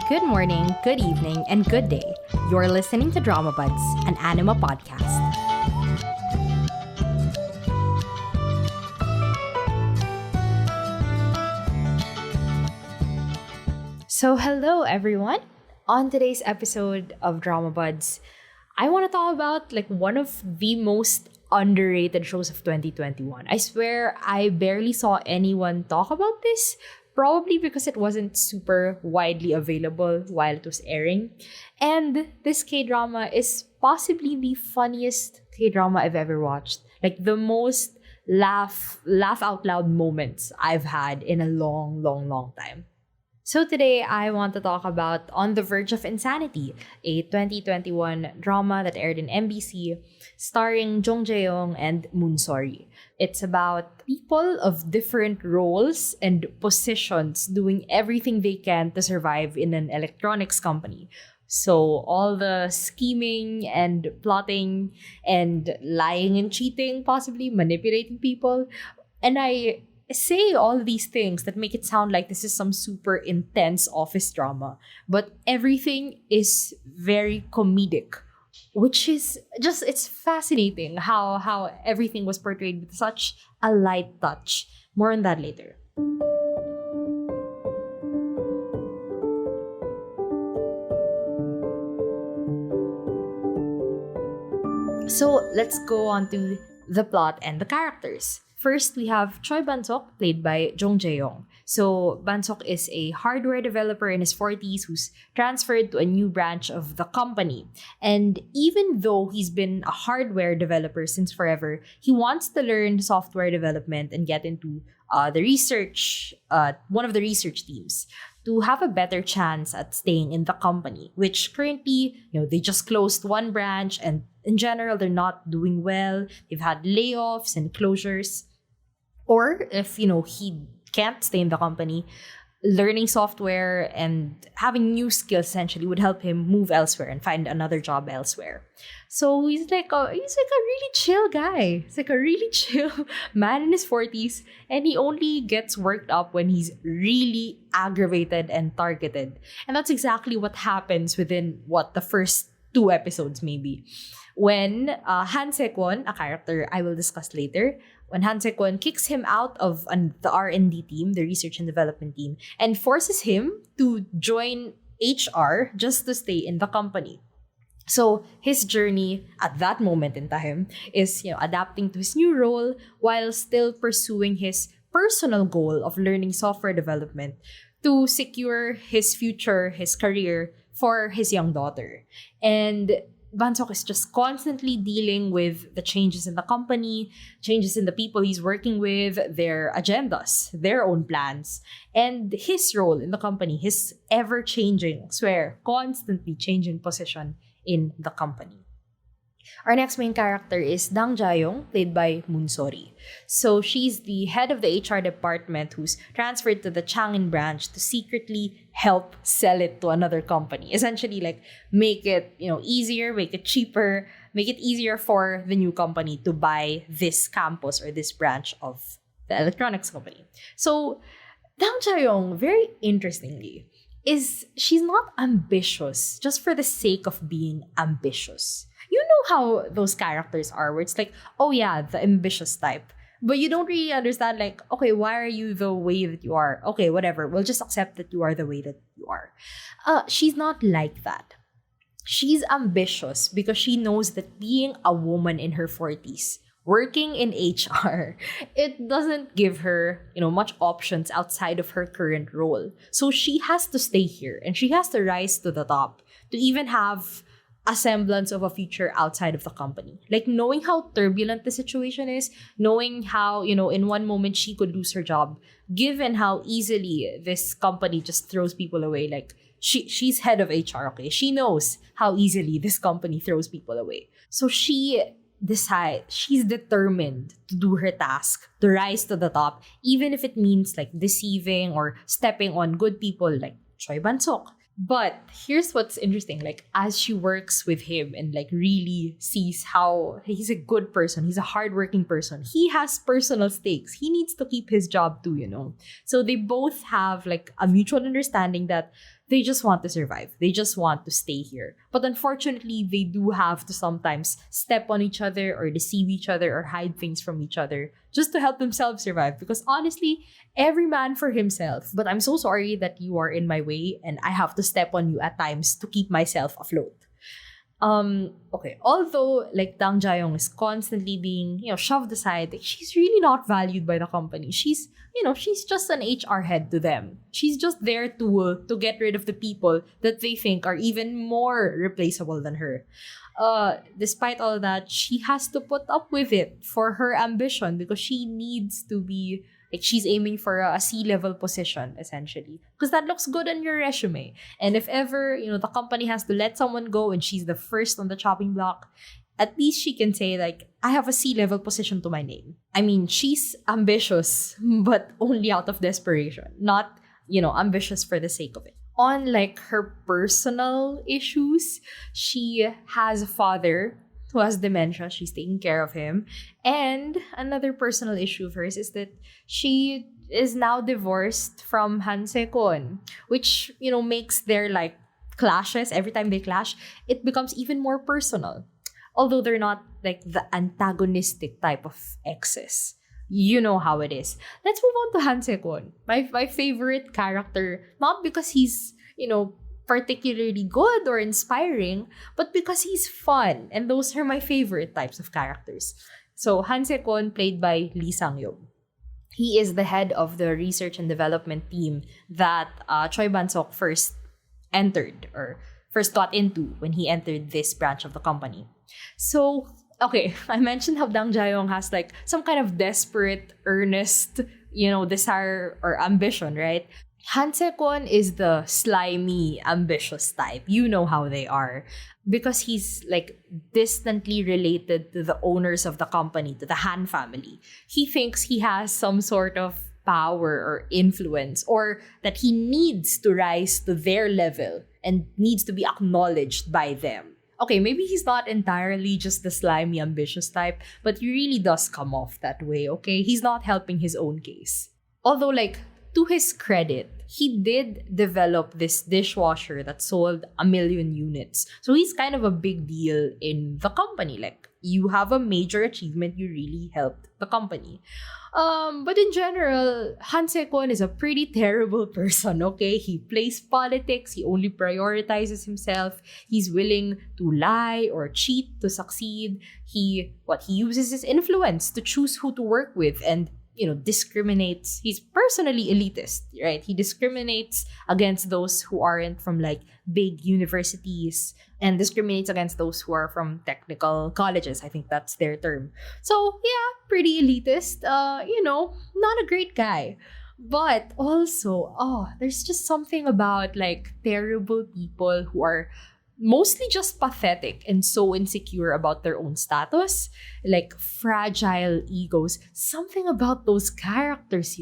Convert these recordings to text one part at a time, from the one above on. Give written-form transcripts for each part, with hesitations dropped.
Good morning, good evening, and good day. You're listening to Dramabuds, an anime podcast. So, hello everyone. On today's episode of Dramabuds, I want to talk about one of the most underrated shows of 2021. I swear I barely saw anyone talk about this. Probably because it wasn't super widely available while it was airing. And this K-drama is possibly the funniest K-drama I've ever watched. The most laugh out loud moments I've had in a long time. So today, I want to talk about On the Verge of Insanity, a 2021 drama that aired in MBC, starring Jung and Moonsori. It's about people of different roles and positions doing everything they can to survive in an electronics company. So all the scheming and plotting and lying and cheating, possibly manipulating people. And I say all these things that make it sound like this is some super intense office drama, but everything is very comedic, which is just, it's fascinating how everything was portrayed with such a light touch. More on that later. So let's go on to the plot and the characters. First, we have Choi Ban-sok, played by Jung Jae-young. So, Ban-sok is a hardware developer in his 40s who's transferred to a new branch of the company. And even though he's been a hardware developer since forever, he wants to learn software development and get into one of the research teams to have a better chance at staying in the company, which currently, they just closed one branch and in general, they're not doing well. They've had layoffs and closures. Or if, he can't stay in the company, learning software and having new skills essentially would help him move elsewhere and find another job elsewhere. So he's like a really chill guy. He's like a really chill man in his 40s, and he only gets worked up when he's really aggravated and targeted. And that's exactly what happens within the first 2 episodes maybe. When Han Se-kwon, a character I will discuss later, when Han Se-kwon kicks him out of the R&D team, the research and development team, and forces him to join HR just to stay in the company. So his journey at that moment in time is, adapting to his new role while still pursuing his personal goal of learning software development to secure his future, his career for his young daughter. And Ban-sok is just constantly dealing with the changes in the company, changes in the people he's working with, their agendas, their own plans, and his role in the company, his ever-changing, constantly changing position in the company. Our next main character is Dang Ja-young, played by Moonsori. So she's the head of the HR department who's transferred to the Changin branch to secretly help sell it to another company. Essentially, make it, easier, make it cheaper, make it easier for the new company to buy this campus or this branch of the electronics company. So Dang Ja-young, very interestingly, she's not ambitious just for the sake of being ambitious. You know how those characters are, where it's like, oh yeah, the ambitious type. But you don't really understand, okay, why are you the way that you are? Okay, whatever. We'll just accept that you are the way that you are. She's not like that. She's ambitious because she knows that being a woman in her 40s, working in HR, it doesn't give her, much options outside of her current role. So she has to stay here and she has to rise to the top to even have a semblance of a future outside of the company. Knowing how turbulent the situation is, knowing how, in one moment she could lose her job, given how easily this company just throws people away. She's head of HR, okay? She knows how easily this company throws people away. So she's determined to do her task, to rise to the top, even if it means deceiving or stepping on good people like Choi Ban-sok. But here's what's interesting, as she works with him and really sees how he's a good person, he's a hardworking person, he has personal stakes. He needs to keep his job too, So they both have a mutual understanding that They just want to survive. They just want to stay here. But unfortunately, they do have to sometimes step on each other or deceive each other or hide things from each other just to help themselves survive. Because honestly, every man for himself. But I'm so sorry that you are in my way and I have to step on you at times to keep myself afloat. Okay, although like Dang Jae-young is constantly being, shoved aside, like, she's really not valued by the company. She's just an HR head to them. She's just there to get rid of the people that they think are even more replaceable than her. Despite all that, she has to put up with it for her ambition because she needs to be, like, she's aiming for a C-level position, essentially. Because that looks good on your resume. And if ever, the company has to let someone go and she's the first on the chopping block, at least she can say, like, I have a C-level position to my name. I mean, she's ambitious, but only out of desperation. Not, ambitious for the sake of it. On, like, her personal issues, she has a father who has dementia. She's taking care of him. And another personal issue of hers is that she is now divorced from Han Se-kwon, which, makes their, like, clashes, every time they clash, it becomes even more personal. Although they're not, like, the antagonistic type of exes. You know how it is. Let's move on to Han Se-kwon. My favorite character, not because he's, particularly good or inspiring, but because he's fun. And those are my favorite types of characters. So Han Se-kwon, played by Lee Sang-yeob. He is the head of the research and development team that Choi Ban-sok first entered or first got into when he entered this branch of the company. So, okay, I mentioned how Dang Jae-young has like some kind of desperate, earnest, desire or ambition, right? Han Se-kwon is the slimy, ambitious type. You know how they are. Because he's like distantly related to the owners of the company, to the Han family. He thinks he has some sort of power or influence, or that he needs to rise to their level and needs to be acknowledged by them. Okay, maybe he's not entirely just the slimy, ambitious type, but he really does come off that way, okay? He's not helping his own case. Although, like, to his credit, he did develop this dishwasher that sold 1 million units. So he's kind of a big deal in the company. Like, you have a major achievement, you really helped the company. But in general, Han Se-kwon is a pretty terrible person, okay? He plays politics, he only prioritizes himself, he's willing to lie or cheat to succeed. He uses his influence to choose who to work with and discriminates. He's personally elitist, right? He discriminates against those who aren't from like big universities and discriminates against those who are from technical colleges. I think that's their term. So yeah, pretty elitist. Not a great guy. But also, there's just something about like terrible people who are mostly just pathetic and so insecure about their own status, like fragile egos. Something about those characters,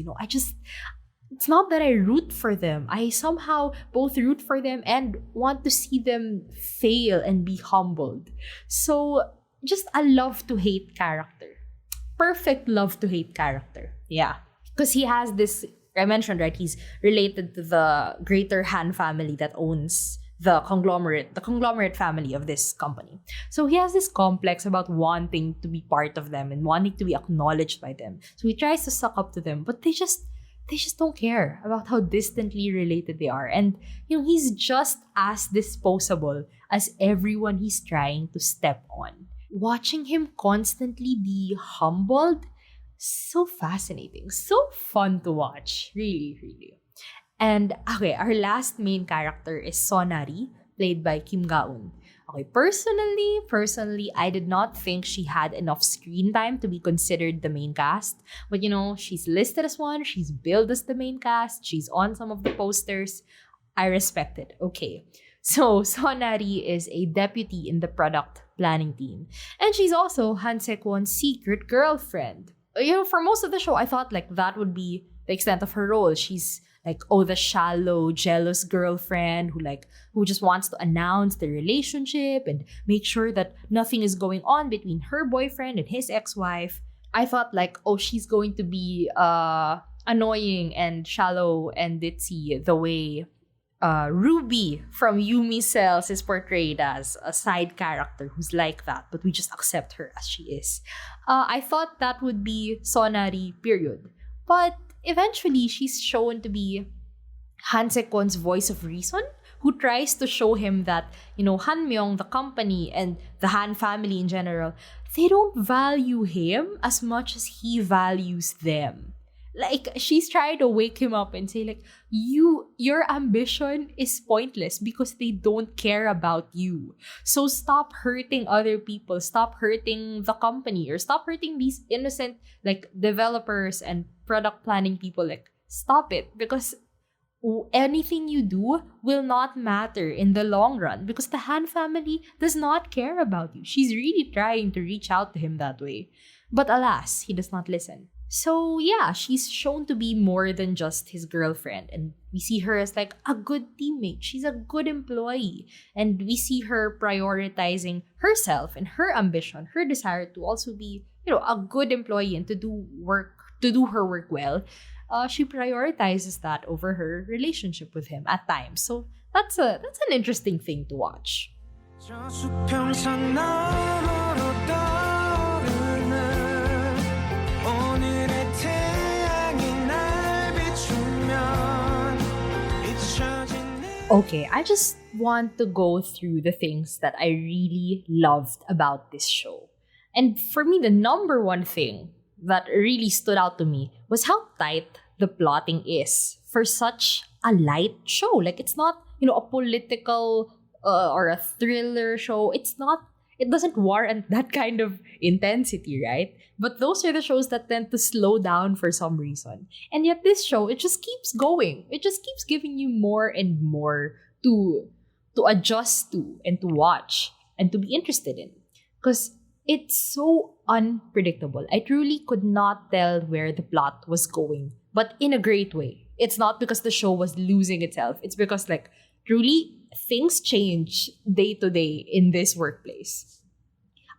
it's not that I root for them. I somehow both root for them and want to see them fail and be humbled. So just a love to hate character. Perfect love to hate character. Yeah. Because he has this, I mentioned, right, he's related to the greater Han family that owns the conglomerate family of this company. So he has this complex about wanting to be part of them and wanting to be acknowledged by them. So he tries to suck up to them, but they just don't care about how distantly related they are. And he's just as disposable as everyone he's trying to step on. Watching him constantly be humbled, so fascinating, so fun to watch. Really, really. And okay, our last main character is Sonari, played by Kim Ga-eun. Okay, personally, I did not think she had enough screen time to be considered the main cast. But she's listed as one, she's billed as the main cast, she's on some of the posters. I respect it. Okay. So Sonari is a deputy in the product planning team. And she's also Han Se-kwon's secret girlfriend. For most of the show, I thought like that would be the extent of her role. She's like, the shallow, jealous girlfriend who just wants to announce the relationship and make sure that nothing is going on between her boyfriend and his ex-wife. I thought like, she's going to be annoying and shallow and ditzy the way Ruby from Yumi Cells is portrayed as a side character who's like that, but we just accept her as she is. I thought that would be Sonari, period. But eventually, she's shown to be Han Sekwon's voice of reason, who tries to show him that, Hanmyong, the company, and the Han family in general, they don't value him as much as he values them. Like, she's trying to wake him up and say, like, your ambition is pointless because they don't care about you. So stop hurting other people, stop hurting the company, or stop hurting these innocent, like, developers and product planning people. Like, stop it, because anything you do will not matter in the long run because the Han family does not care about you. She's really trying to reach out to him that way. But alas, he does not listen. So yeah, she's shown to be more than just his girlfriend, and we see her as like a good teammate. She's a good employee, and we see her prioritizing herself and her ambition, her desire to also be, a good employee and to do her work well. She prioritizes that over her relationship with him at times. So that's an interesting thing to watch. Okay, I just want to go through the things that I really loved about this show. And for me, the number one thing that really stood out to me was how tight the plotting is for such a light show. Like, it's not, a political or a thriller show. It doesn't warrant that kind of intensity, right? But those are the shows that tend to slow down for some reason. And yet this show, it just keeps going. It just keeps giving you more and more to adjust to and to watch and to be interested in. Because it's so unpredictable. I truly could not tell where the plot was going, but in a great way. It's not because the show was losing itself. It's because, like, truly, things change day to day in this workplace.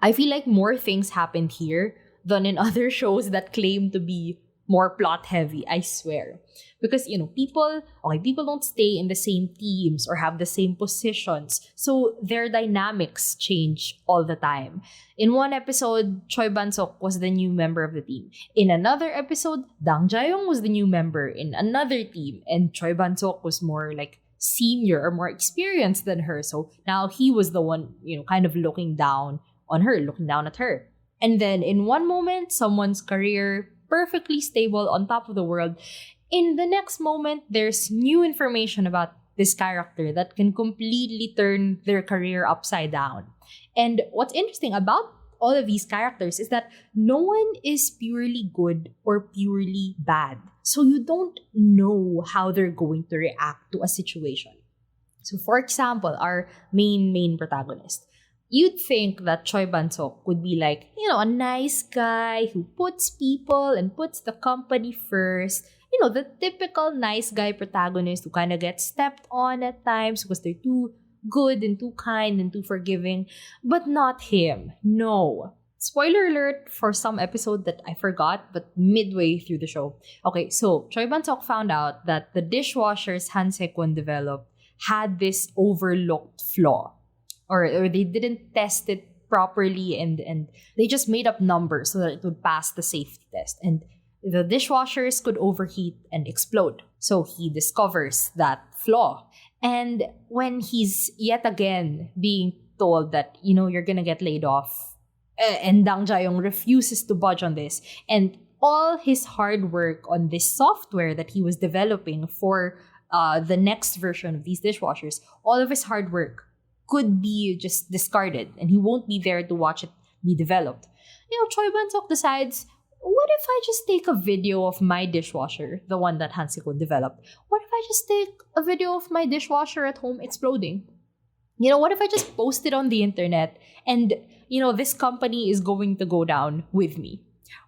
I feel like more things happened here than in other shows that claim to be more plot heavy, I swear. Because, people don't stay in the same teams or have the same positions. So their dynamics change all the time. In one episode, Choi Ban-sok was the new member of the team. In another episode, Dang Jae-young was the new member in another team. And Choi Ban-sok was more like senior or more experienced than her. So now he was the one, kind of looking down on her, looking down at her. And then in one moment, someone's career perfectly stable on top of the world. In the next moment, there's new information about this character that can completely turn their career upside down. And what's interesting about all of these characters is that no one is purely good or purely bad. So you don't know how they're going to react to a situation. So for example, our main protagonist, you'd think that Choi Ban-sok would be like, a nice guy who puts people and puts the company first. The typical nice guy protagonist who kind of gets stepped on at times because they're too good and too kind and too forgiving. But not him. No. Spoiler alert for some episode that I forgot, but midway through the show. Okay, so Choi Ban-sok found out that the dishwashers Han Sekwon developed had this overlooked flaw. Or they didn't test it properly and they just made up numbers so that it would pass the safety test. And the dishwashers could overheat and explode. So he discovers that flaw. And when he's yet again being told that, you're gonna get laid off, and Dang Jae-young refuses to budge on this, and all his hard work on this software that he was developing for the next version of these dishwashers, all of his hard work could be just discarded and he won't be there to watch it be developed. Choi Ban-sok decides, what if I just take a video of my dishwasher, the one that Han Sekwon developed? What if I just take a video of my dishwasher at home exploding? What if I just post it on the internet and, this company is going to go down with me?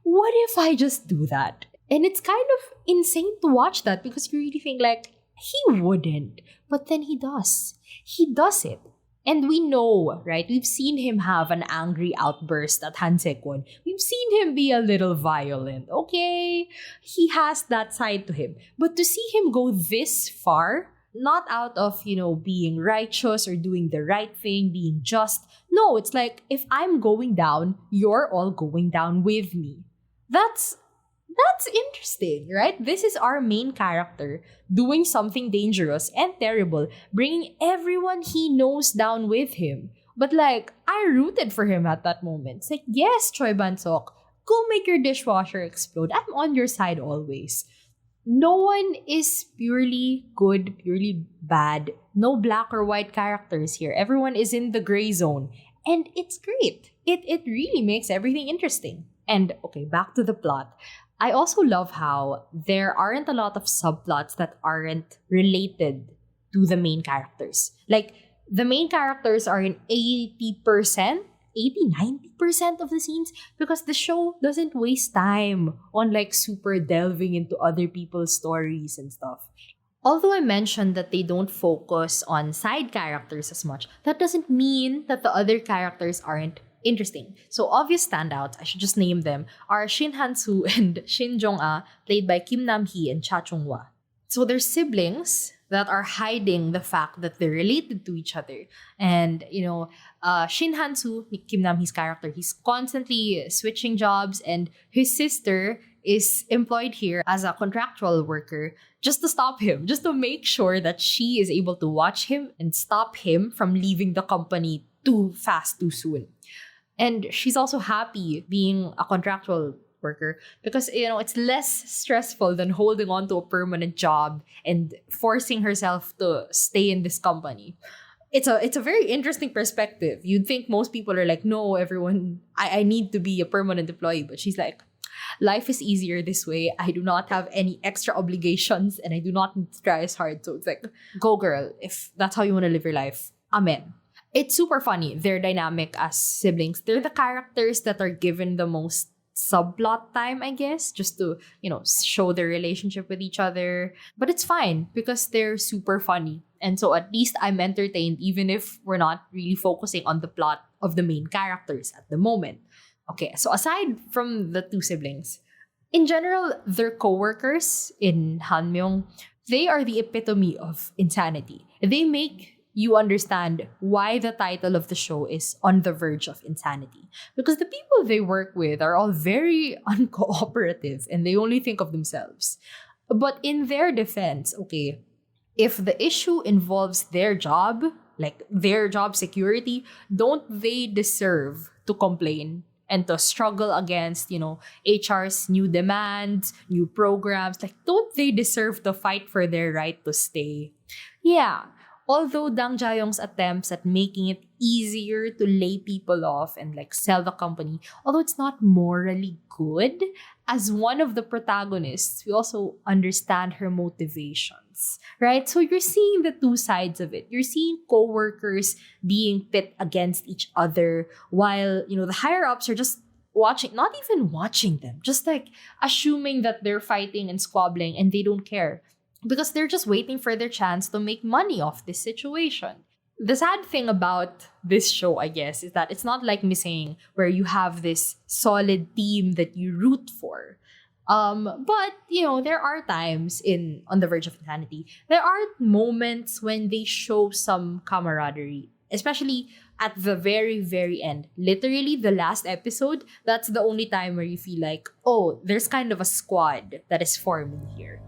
What if I just do that? And it's kind of insane to watch that because you really think like, he wouldn't. But then he does. He does it. And we know, right? We've seen him have an angry outburst at Han Sekwon. We've seen him be a little violent. Okay, he has that side to him. But to see him go this far Not out of, being righteous or doing the right thing, being just. No, it's like, if I'm going down, you're all going down with me. That's interesting, right? This is our main character doing something dangerous and terrible, bringing everyone he knows down with him. But like, I rooted for him at that moment. It's like, yes, Choi Bansok, go make your dishwasher explode. I'm on your side always. No one is purely good, purely bad. No black or white characters here. Everyone is in the gray zone. And it's great. It really makes everything interesting. And okay, back to the plot. I also love how there aren't a lot of subplots that aren't related to the main characters. Like, the main characters are in 80%, 90% of the scenes because the show doesn't waste time on like super delving into other people's stories and stuff. Although I mentioned that they don't focus on side characters as much, that doesn't mean that the other characters aren't interesting. So obvious standouts, I should just name them, are Shin Han-soo and Shin Jong-ah, played by Kim Nam-hee and Cha Chung-hwa. So they're siblings that are hiding the fact that they're related to each other. And, Shin Han-soo, Kim Nam-hee's character, he's constantly switching jobs, and his sister is employed here as a contractual worker just to stop him, just to make sure that she is able to watch him and stop him from leaving the company too fast, too soon. And she's also happy being a contractual worker because, it's less stressful than holding on to a permanent job and forcing herself to stay in this company. It's a very interesting perspective. You'd think most people are like, no, everyone, I need to be a permanent employee. But she's like, life is easier this way. I do not have any extra obligations and I do not need to try as hard. So it's like, go girl, if that's how you want to live your life. Amen. It's super funny, their dynamic as siblings. They're the characters that are given the most subplot time, I guess, just to, show their relationship with each other. But it's fine because they're super funny. And so at least I'm entertained even if we're not really focusing on the plot of the main characters at the moment. Okay, so aside from the two siblings, in general, their co-workers in Hanmyong, they are the epitome of insanity. They make you understand why the title of the show is On the Verge of Insanity. Because the people they work with are all very uncooperative and they only think of themselves. But in their defense, okay, if the issue involves their job, like their job security, don't they deserve to complain and to struggle against, HR's new demands, new programs? Like, don't they deserve to fight for their right to stay? Yeah. Although Dang Jae-young's attempts at making it easier to lay people off and like sell the company, although it's not morally good, as one of the protagonists, we also understand her motivations, right? So you're seeing the two sides of it. You're seeing co-workers being pit against each other while, the higher-ups are just watching, not even watching them, just like assuming that they're fighting and squabbling and they don't care. Because they're just waiting for their chance to make money off this situation. The sad thing about this show, I guess, is that it's not like Missing, where you have this solid team that you root for. But, there are times On the Verge of Insanity, there are moments when they show some camaraderie, especially at the very, very end. Literally, the last episode, that's the only time where you feel like, oh, there's kind of a squad that is forming here.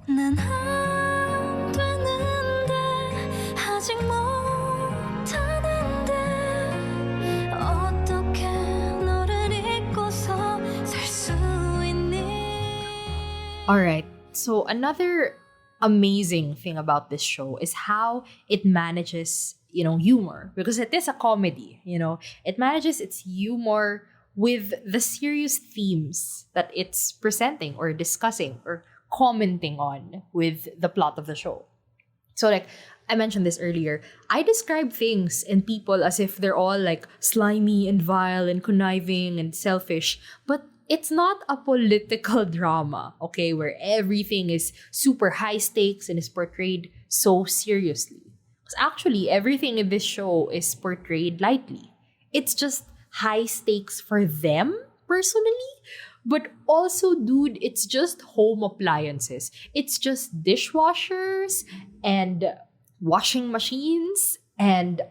난 안 되는데 아직 못하는데 어떻게 너를 잊고서 살 수 있니? Alright, so another amazing thing about this show is how it manages, humor. Because it is a comedy, It manages its humor with the serious themes that it's presenting or discussing or commenting on with the plot of the show. So like I mentioned this earlier, I describe things and people as if they're all like slimy and vile and conniving and selfish, but it's not a political drama, okay, where everything is super high stakes and is portrayed so seriously. Because actually everything in this show is portrayed lightly. It's just high stakes for them personally, But also, dude, it's just home appliances. It's just dishwashers and washing machines and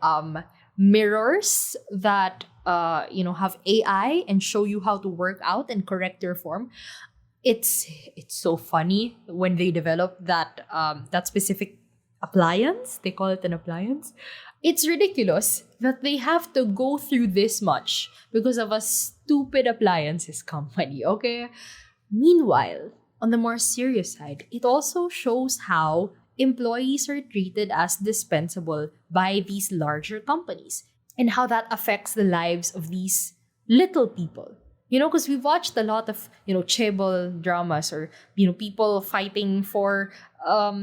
mirrors that have AI and show you how to work out and correct your form. It's so funny when they develop that specific appliance. They call it an appliance. It's ridiculous that they have to go through this much because of a stupid appliances company, okay? Meanwhile, on the more serious side, it also shows how employees are treated as dispensable by these larger companies and how that affects the lives of these little people. Because we've watched a lot of, chaebol dramas or, people fighting for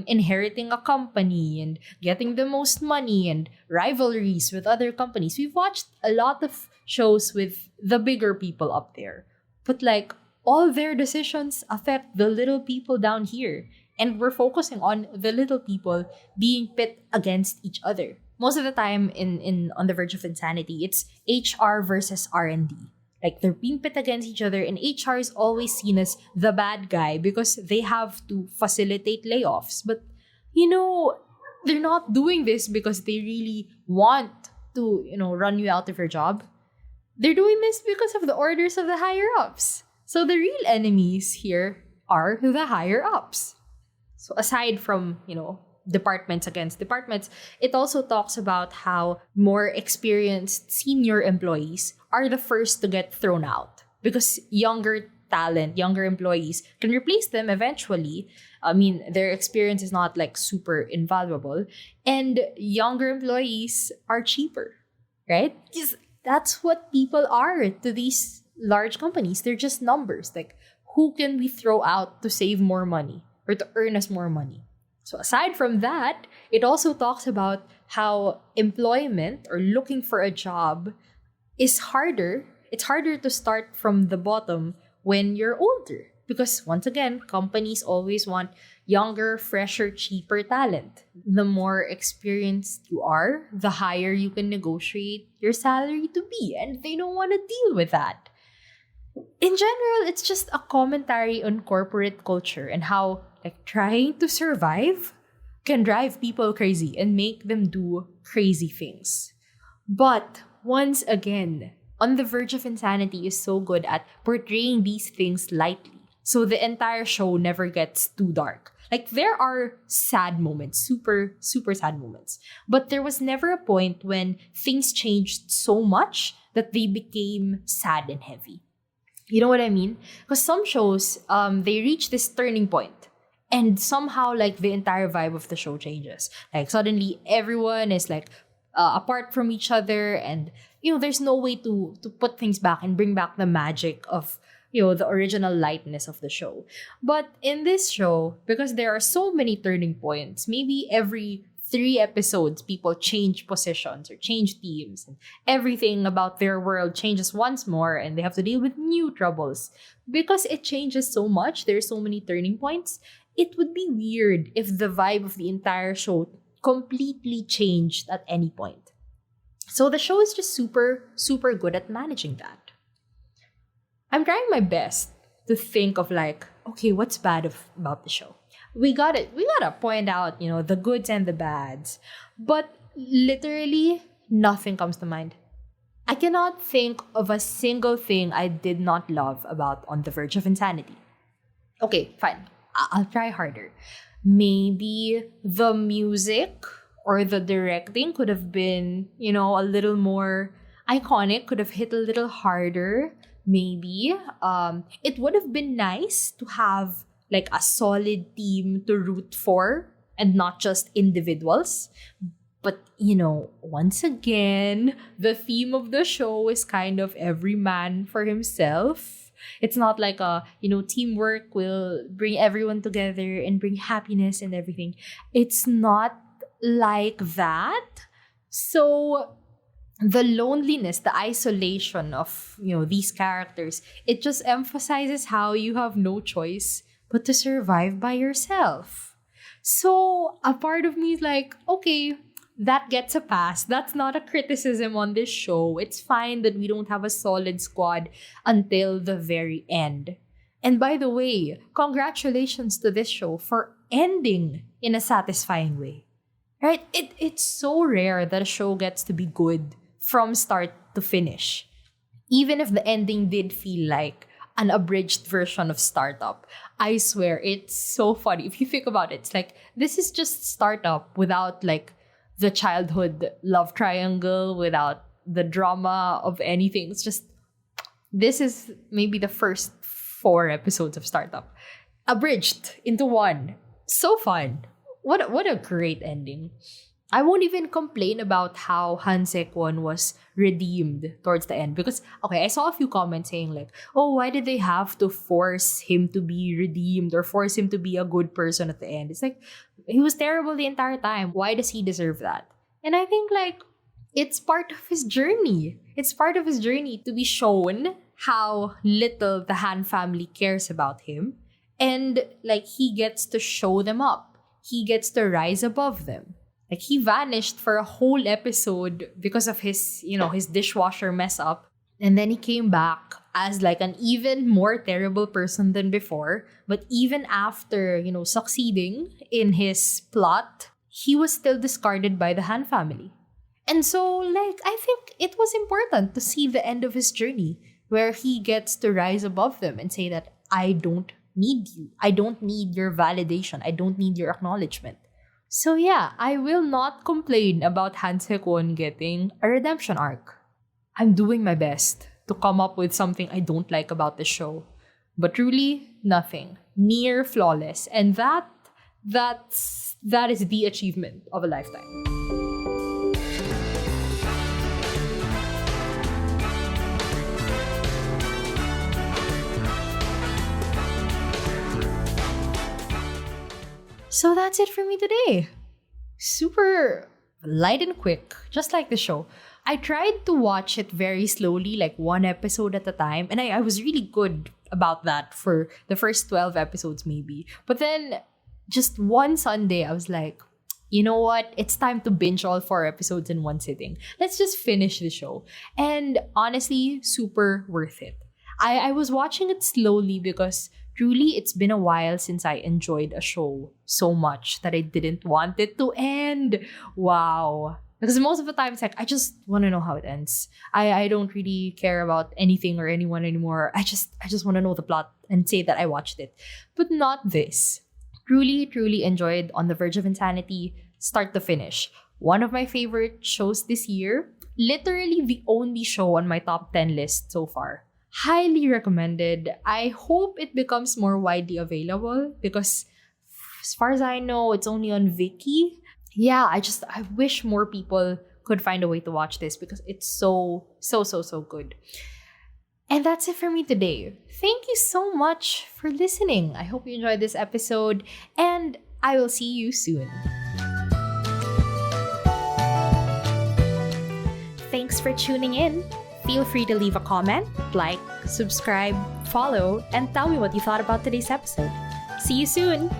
inheriting a company and getting the most money and rivalries with other companies. We've watched a lot of shows with the bigger people up there. But like, all their decisions affect the little people down here. And we're focusing on the little people being pit against each other. Most of the time in On the Verge of Insanity, it's HR versus R&D. Like, they're being pit against each other, and HR is always seen as the bad guy because they have to facilitate layoffs. But, they're not doing this because they really want to, run you out of your job. They're doing this because of the orders of the higher-ups. So the real enemies here are the higher-ups. So aside from, departments against departments, it also talks about how more experienced senior employees are the first to get thrown out because younger talent, younger employees can replace them eventually. I mean, their experience is not like super invaluable, and younger employees are cheaper, right? Because that's what people are to these large companies. They're just numbers. Like, who can we throw out to save more money or to earn us more money? So aside from that, it also talks about how employment or looking for a job is harder. It's harder to start from the bottom when you're older. Because once again, companies always want younger, fresher, cheaper talent. The more experienced you are, the higher you can negotiate your salary to be. And they don't want to deal with that. In general, it's just a commentary on corporate culture and how trying to survive can drive people crazy and make them do crazy things. But once again, On the Verge of Insanity is so good at portraying these things lightly. So the entire show never gets too dark. Like, there are sad moments, super, super sad moments. But there was never a point when things changed so much that they became sad and heavy. You know what I mean? Because some shows, they reach this turning point. And somehow, the entire vibe of the show changes. Like, suddenly, everyone is, apart from each other. And, there's no way to put things back and bring back the magic of, the original lightness of the show. But in this show, because there are so many turning points, maybe every 3 episodes, people change positions or change teams. And everything about their world changes once more. And they have to deal with new troubles. Because it changes so much, there's so many turning points. It would be weird if the vibe of the entire show completely changed at any point. So the show is just super, super good at managing that. I'm trying my best to think of okay, what's bad about the show? We gotta point out, the goods and the bads. But literally, nothing comes to mind. I cannot think of a single thing I did not love about On the Verge of Insanity. Okay, fine. I'll try harder. Maybe the music or the directing could have been, a little more iconic, could have hit a little harder. Maybe. It would have been nice to have a solid team to root for and not just individuals. But, once again, the theme of the show is kind of every man for himself. It's not like teamwork will bring everyone together and bring happiness and everything. It's not like that. So the loneliness, the isolation of, these characters, it just emphasizes how you have no choice but to survive by yourself. So a part of me is okay, that gets a pass. That's not a criticism on this show. It's fine that we don't have a solid squad until the very end. And by the way, congratulations to this show for ending in a satisfying way. Right? It's so rare that a show gets to be good from start to finish. Even if the ending did feel like an abridged version of Startup. I swear, it's so funny. If you think about it, it's like, this is just Startup without like the childhood love triangle, without the drama of anything. It's just, this is maybe the first 4 episodes of Startup abridged into one. So fun. What a great ending. I won't even complain about how Han Sek-won was redeemed towards the end. Because, okay, I saw a few comments saying like, oh, why did they have to force him to be redeemed or force him to be a good person at the end? It's like, he was terrible the entire time. Why does he deserve that? And I think like, it's part of his journey. It's part of his journey to be shown how little the Han family cares about him. And like, he gets to show them up. He gets to rise above them. Like, he vanished for a whole episode because of his, his dishwasher mess up. And then he came back as like an even more terrible person than before. But even after, succeeding in his plot, he was still discarded by the Han family. And so, like, I think it was important to see the end of his journey where he gets to rise above them and say that, I don't need you. I don't need your validation. I don't need your acknowledgement. So yeah, I will not complain about Han Sek-won getting a redemption arc. I'm doing my best to come up with something I don't like about the show. But truly, nothing. Near flawless. And that is the achievement of a lifetime. So that's it for me today. Super light and quick, just like the show. I tried to watch it very slowly, like 1 episode at a time. And I was really good about that for the first 12 episodes maybe. But then just one Sunday, I was like, you know what? It's time to binge all 4 episodes in one sitting. Let's just finish the show. And honestly, super worth it. I was watching it slowly because truly, it's been a while since I enjoyed a show so much that I didn't want it to end. Wow. Because most of the time, it's like, I just want to know how it ends. I don't really care about anything or anyone anymore. I just want to know the plot and say that I watched it. But not this. Truly, truly enjoyed On the Verge of Insanity, start to finish. One of my favorite shows this year. Literally the only show on my top 10 list so far. Highly recommended. I hope it becomes more widely available because as far as I know, it's only on Viki. Yeah, I wish more people could find a way to watch this because it's so good. And that's it for me today. Thank you so much for listening. I hope you enjoyed this episode and I will see you soon. Thanks for tuning in. Feel free to leave a comment, like, subscribe, follow, and tell me what you thought about today's episode. See you soon!